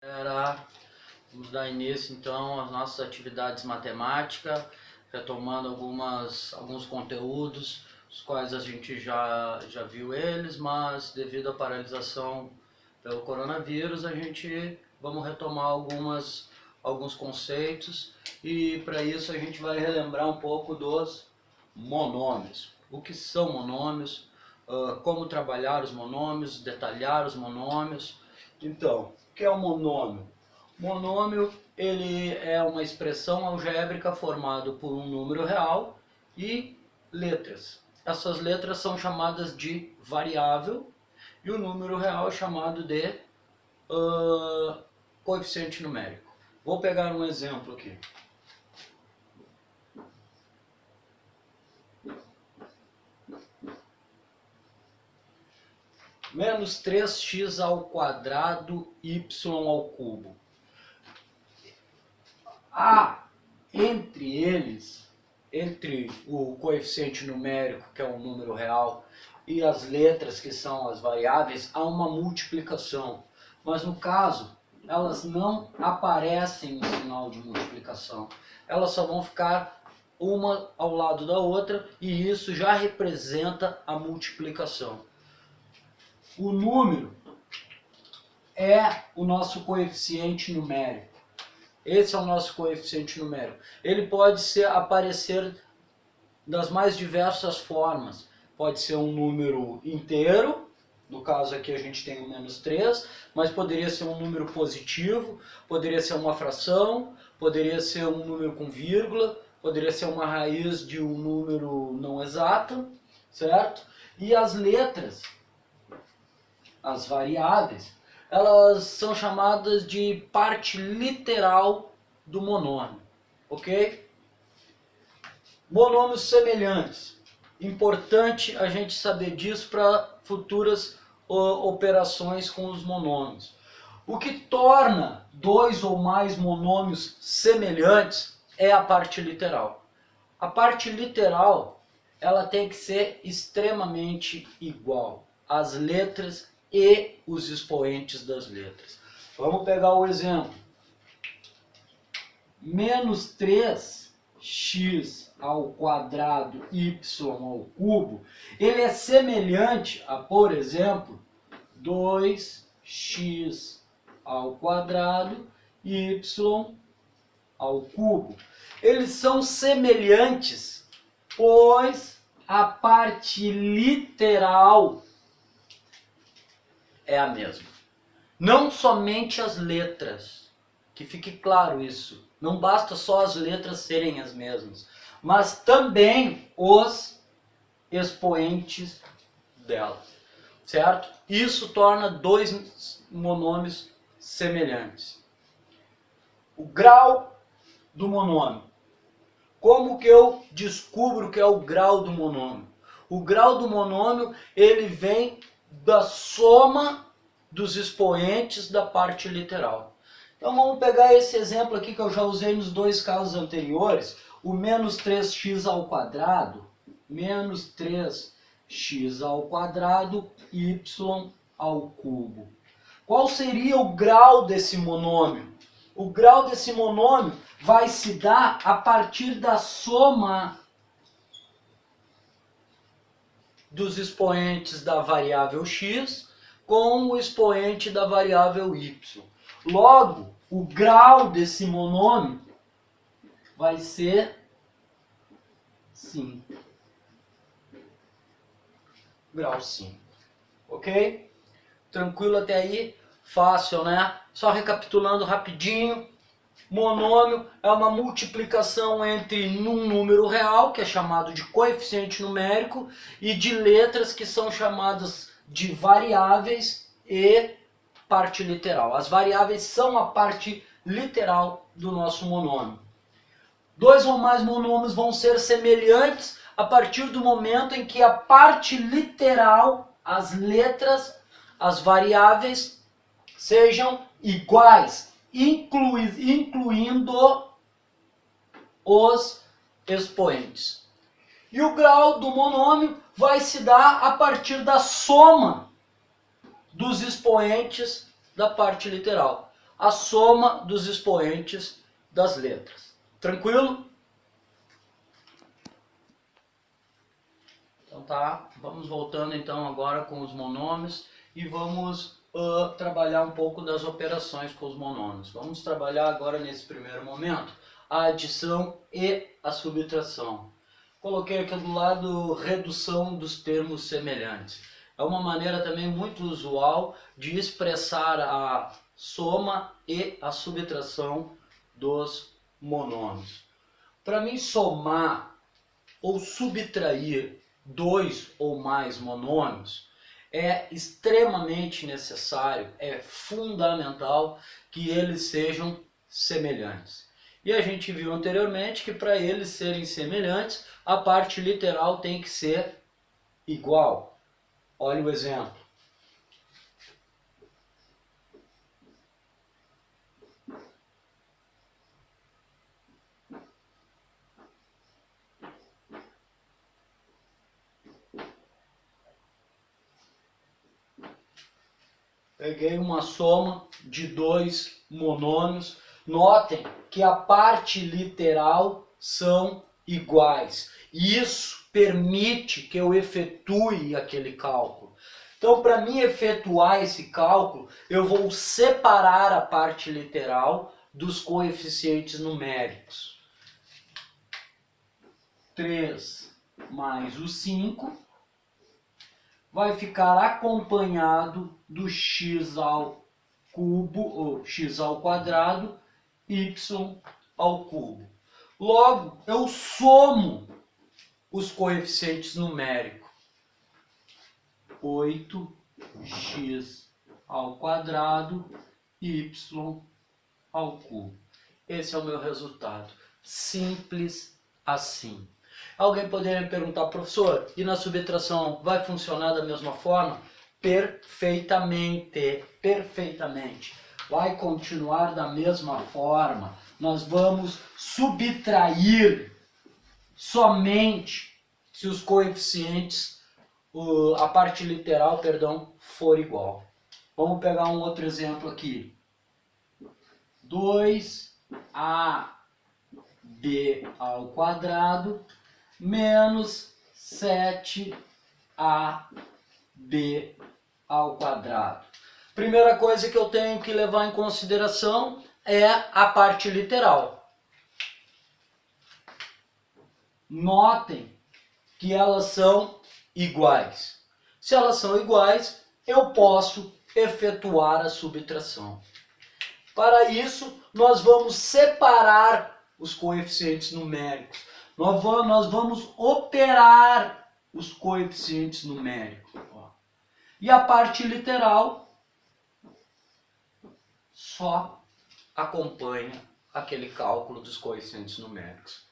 Vamos dar início então às nossas atividades matemáticas, retomando alguns conteúdos, os quais a gente já viu eles, mas devido à paralisação pelo coronavírus, vamos retomar alguns conceitos, e para isso a gente vai relembrar um pouco dos monômios. O que são monômios, como trabalhar os monômios, detalhar os monômios. Então, o que é um monômio? Monômio, ele é uma expressão algébrica formada por um número real e letras. Essas letras são chamadas de variável e o número real é chamado de coeficiente numérico. Vou pegar um exemplo aqui. Menos 3x ao quadrado y ao cubo. Há entre eles, entre o coeficiente numérico, que é um número real, e as letras, que são as variáveis, há uma multiplicação. Mas no caso, elas não aparecem no sinal de multiplicação. Elas só vão ficar uma ao lado da outra, e isso já representa a multiplicação. O número é o nosso coeficiente numérico. Esse é o nosso coeficiente numérico. Ele pode aparecer das mais diversas formas. Pode ser um número inteiro, no caso aqui a gente tem o menos 3, mas poderia ser um número positivo, poderia ser uma fração, poderia ser um número com vírgula, poderia ser uma raiz de um número não exato, certo? E as letras, as variáveis, elas são chamadas de parte literal do monômio, ok? Monômios semelhantes. Importante a gente saber disso para futuras operações com os monômios. O que torna dois ou mais monômios semelhantes é a parte literal. A parte literal, ela tem que ser extremamente igual. As letras e os expoentes das letras. Vamos pegar o exemplo. Menos 3x ao quadrado y ao cubo, ele é semelhante a, por exemplo, 2x ao quadrado y ao cubo. Eles são semelhantes, pois a parte literal é a mesma. Não somente as letras, que fique claro isso. Não basta só as letras serem as mesmas, mas também os expoentes delas, certo? Isso torna dois monômios semelhantes. O grau do monômio. Como que eu descubro que é o grau do monômio? O grau do monômio, ele vem da soma dos expoentes da parte literal. Então vamos pegar esse exemplo aqui que eu já usei nos dois casos anteriores, o menos 3x ao quadrado, menos 3x ao quadrado, y ao cubo. Qual seria o grau desse monômio? O grau desse monômio vai se dar a partir da soma dos expoentes da variável x com o expoente da variável y. Logo, o grau desse monômio vai ser 5. Grau 5. Ok? Tranquilo até aí? Fácil, né? Só recapitulando rapidinho. Monômio é uma multiplicação entre um número real, que é chamado de coeficiente numérico, e de letras, que são chamadas de variáveis e parte literal. As variáveis são a parte literal do nosso monômio. Dois ou mais monômios vão ser semelhantes a partir do momento em que a parte literal, as letras, as variáveis, sejam iguais, incluindo os expoentes. E o grau do monômio vai se dar a partir da soma dos expoentes da parte literal. a soma dos expoentes das letras. Tranquilo? Então tá, vamos voltando então agora com os monômios e vamos trabalhar um pouco das operações com os monômios. Vamos trabalhar agora nesse primeiro momento a adição e a subtração. Coloquei aqui do lado redução dos termos semelhantes. É uma maneira também muito usual de expressar a soma e a subtração dos monômios. Para mim somar ou subtrair dois ou mais monômios, é extremamente necessário, é fundamental que eles sejam semelhantes. E a gente viu anteriormente que para eles serem semelhantes, a parte literal tem que ser igual. Olha o exemplo. Peguei uma soma de dois monômios. Notem que a parte literal são iguais. Isso permite que eu efetue aquele cálculo. Então, para mim efetuar esse cálculo, eu vou separar a parte literal dos coeficientes numéricos. 3 mais o 5 vai ficar acompanhado do x ao cubo, ou x ao quadrado, y ao cubo. Logo, eu somo os coeficientes numéricos. 8x ao quadrado, y ao cubo. Esse é o meu resultado. Simples assim. Alguém poderia me perguntar, professor, e na subtração vai funcionar da mesma forma? Perfeitamente, perfeitamente. Vai continuar da mesma forma. Nós vamos subtrair somente se os coeficientes, a parte literal, perdão, for igual. Vamos pegar um outro exemplo aqui. 2ab ao quadrado menos 7ab ao quadrado. Primeira coisa que eu tenho que levar em consideração é a parte literal. Notem que elas são iguais. Se elas são iguais, eu posso efetuar a subtração. Para isso, nós vamos separar os coeficientes numéricos. Nós vamos operar os coeficientes numéricos. E a parte literal só acompanha aquele cálculo dos coeficientes numéricos.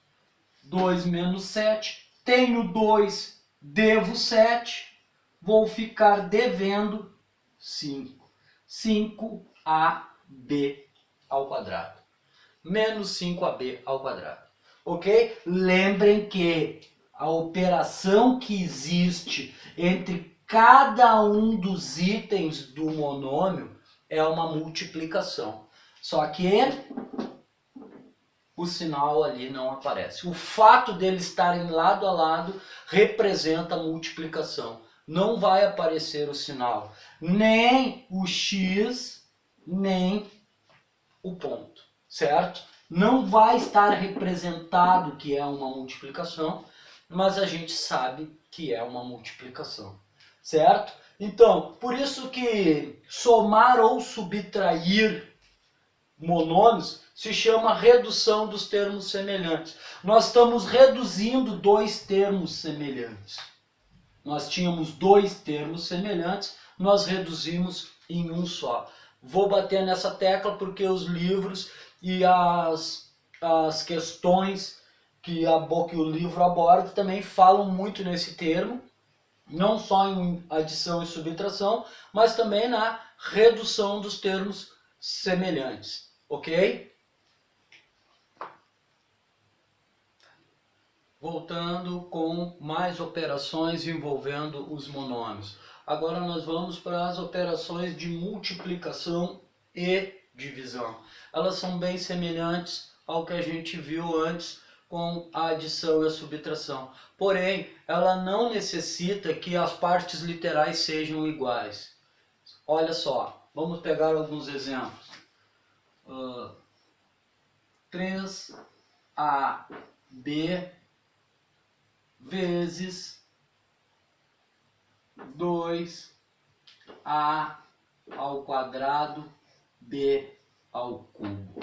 2 menos 7, tenho 2, devo 7, vou ficar devendo 5. 5ab ao quadrado. Menos 5ab ao quadrado. Ok? Lembrem que a operação que existe entre cada um dos itens do monômio é uma multiplicação. Só que o sinal ali não aparece. O fato deles estarem lado a lado representa a multiplicação. Não vai aparecer o sinal, nem o x, nem o ponto, certo? Não vai estar representado que é uma multiplicação, mas a gente sabe que é uma multiplicação, certo? Então, por isso que somar ou subtrair monômios se chama redução dos termos semelhantes. Nós estamos reduzindo dois termos semelhantes. Nós tínhamos dois termos semelhantes, nós reduzimos em um só. Vou bater nessa tecla porque os livros e as questões que o livro aborda também falam muito nesse termo, não só em adição e subtração, mas também na redução dos termos semelhantes, ok? Voltando com mais operações envolvendo os monômios. Agora nós vamos para as operações de multiplicação e divisão. Elas são bem semelhantes ao que a gente viu antes com a adição e a subtração. Porém, ela não necessita que as partes literais sejam iguais. Olha só, vamos pegar alguns exemplos. 3AB vezes 2A ao quadrado B ao cubo.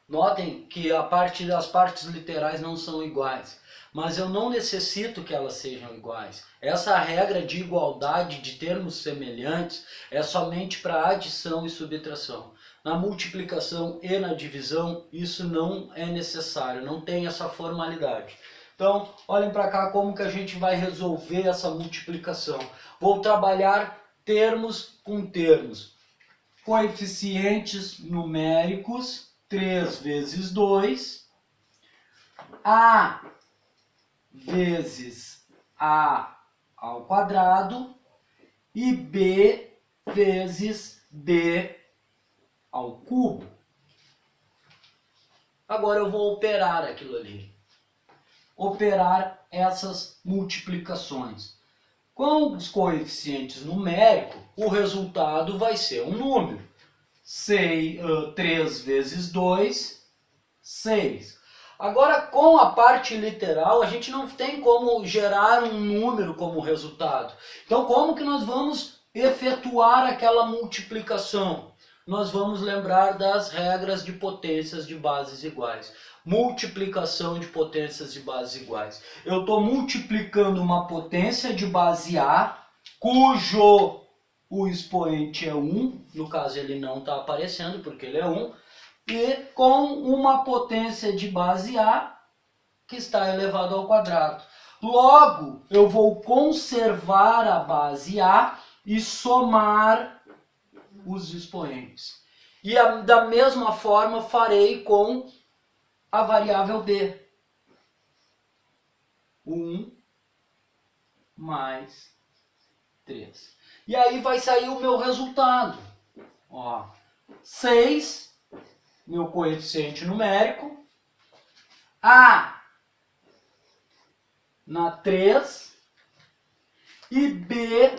Notem que as partes literais não são iguais, mas eu não necessito que elas sejam iguais. Essa regra de igualdade de termos semelhantes é somente para adição e subtração. Na multiplicação e na divisão, isso não é necessário, não tem essa formalidade. Então, olhem para cá como que a gente vai resolver essa multiplicação. Vou trabalhar termos com termos. Coeficientes numéricos, 3 vezes 2, A vezes A ao quadrado e B vezes B ao cubo. Agora eu vou operar aquilo ali. Operar essas multiplicações. Com os coeficientes numéricos, o resultado vai ser um número. 3 vezes 2, 6. Agora, com a parte literal, a gente não tem como gerar um número como resultado. Então, como que nós vamos efetuar aquela multiplicação? Nós vamos lembrar das regras de potências de bases iguais. Multiplicação de potências de bases iguais. Eu estou multiplicando uma potência de base A, cujo o expoente é 1, no caso ele não está aparecendo porque ele é 1, e com uma potência de base A que está elevado ao quadrado. Logo, eu vou conservar a base A e somar os expoentes. E da mesma forma farei com a variável B. 1 mais 3. E aí vai sair o meu resultado. Ó, 6, meu coeficiente numérico. A na 3 e B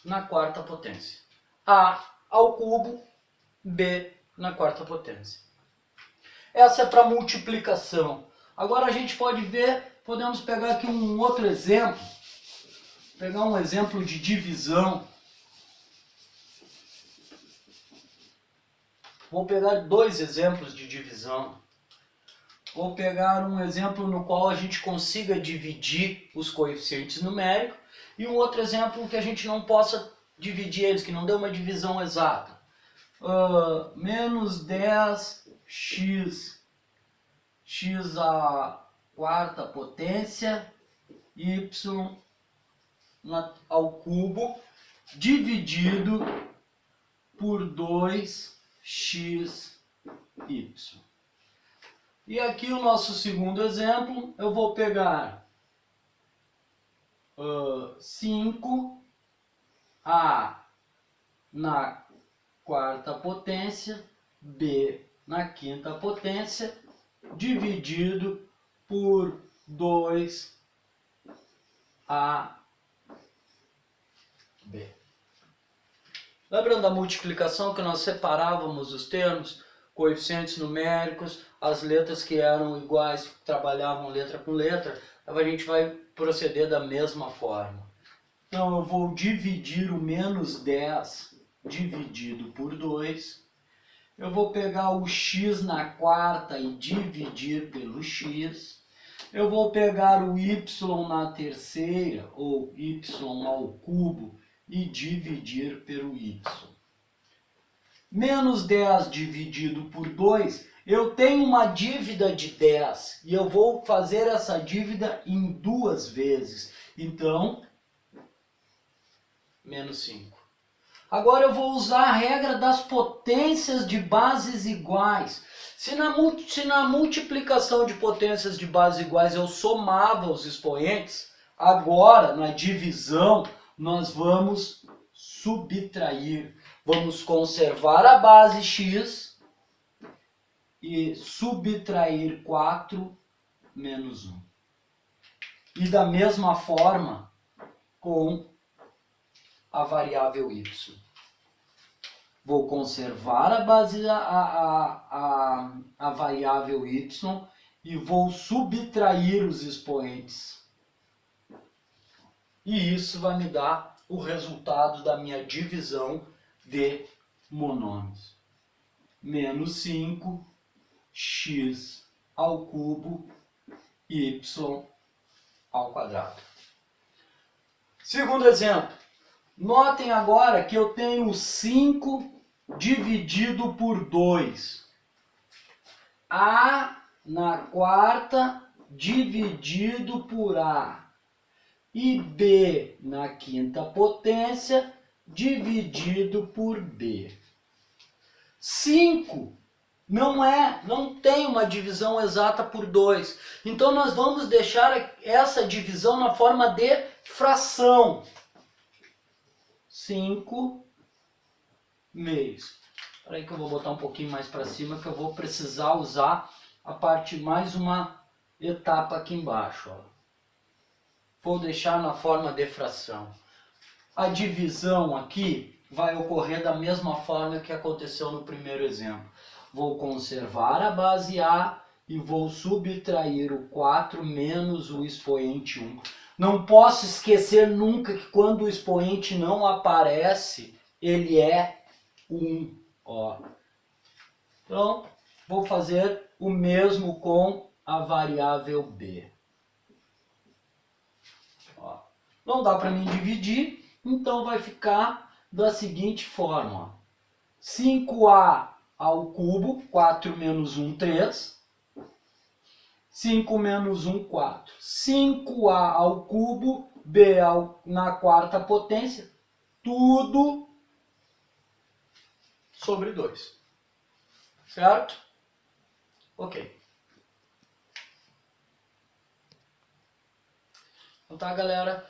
na quarta potência. A ao cubo, B na quarta potência. Essa é para multiplicação. Agora a gente pode ver, podemos pegar aqui um outro exemplo. Pegar um exemplo de divisão. Vou pegar dois exemplos de divisão. Vou pegar um exemplo no qual a gente consiga dividir os coeficientes numéricos e um outro exemplo que a gente não possa dividir eles, que não dê uma divisão exata. Menos 10x, x à quarta potência, y ao cubo, dividido por 2xy. E aqui o nosso segundo exemplo, eu vou pegar 5a na quarta potência, b na quinta potência, dividido por 2ab. Lembrando da multiplicação que nós separávamos os termos, coeficientes numéricos, as letras que eram iguais, trabalhavam letra com letra, a gente vai proceder da mesma forma. Então eu vou dividir o menos 10 dividido por 2. Eu vou pegar o x na quarta e dividir pelo x. Eu vou pegar o y na terceira, ou y ao cubo, e dividir pelo y. Menos 10 dividido por 2, eu tenho uma dívida de 10, e eu vou fazer essa dívida em 2 vezes. Então, menos 5. Agora eu vou usar a regra das potências de bases iguais. Se na multiplicação de potências de bases iguais eu somava os expoentes, agora na divisão nós vamos subtrair, vamos conservar a base x e subtrair 4 menos 1. E da mesma forma com a variável y. Vou conservar a base, a variável y e vou subtrair os expoentes. E isso vai me dar o resultado da minha divisão de monômios. Menos 5, x ao cubo, y ao quadrado. Segundo exemplo. Notem agora que eu tenho 5 dividido por 2. A na quarta dividido por A. E B na quinta potência dividido por B. 5 não tem uma divisão exata por 2. Então nós vamos deixar essa divisão na forma de fração. 5 meios. Espera aí que eu vou botar um pouquinho mais para cima, que eu vou precisar usar a parte, mais uma etapa aqui embaixo. Ó. Vou deixar na forma de fração. A divisão aqui vai ocorrer da mesma forma que aconteceu no primeiro exemplo. Vou conservar a base A e vou subtrair o 4 menos o expoente 1. Não posso esquecer nunca que quando o expoente não aparece, ele é 1. Ó. Então, vou fazer o mesmo com a variável B. Ó. Não dá para mim dividir, então vai ficar da seguinte forma. Ó. 5A ao cubo, 4 menos 1, 3. 5 menos 1, 4. 5A ao cubo, B na quarta potência, tudo sobre 2. Certo? Ok. Então tá, galera.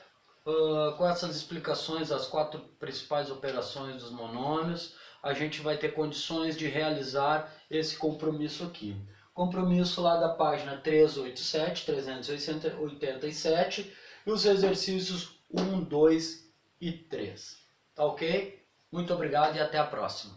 Com essas explicações, as 4 principais operações dos monômios, a gente vai ter condições de realizar esse compromisso aqui. Compromisso lá da página 387 e os exercícios 1, 2 e 3. Tá ok? Muito obrigado e até a próxima.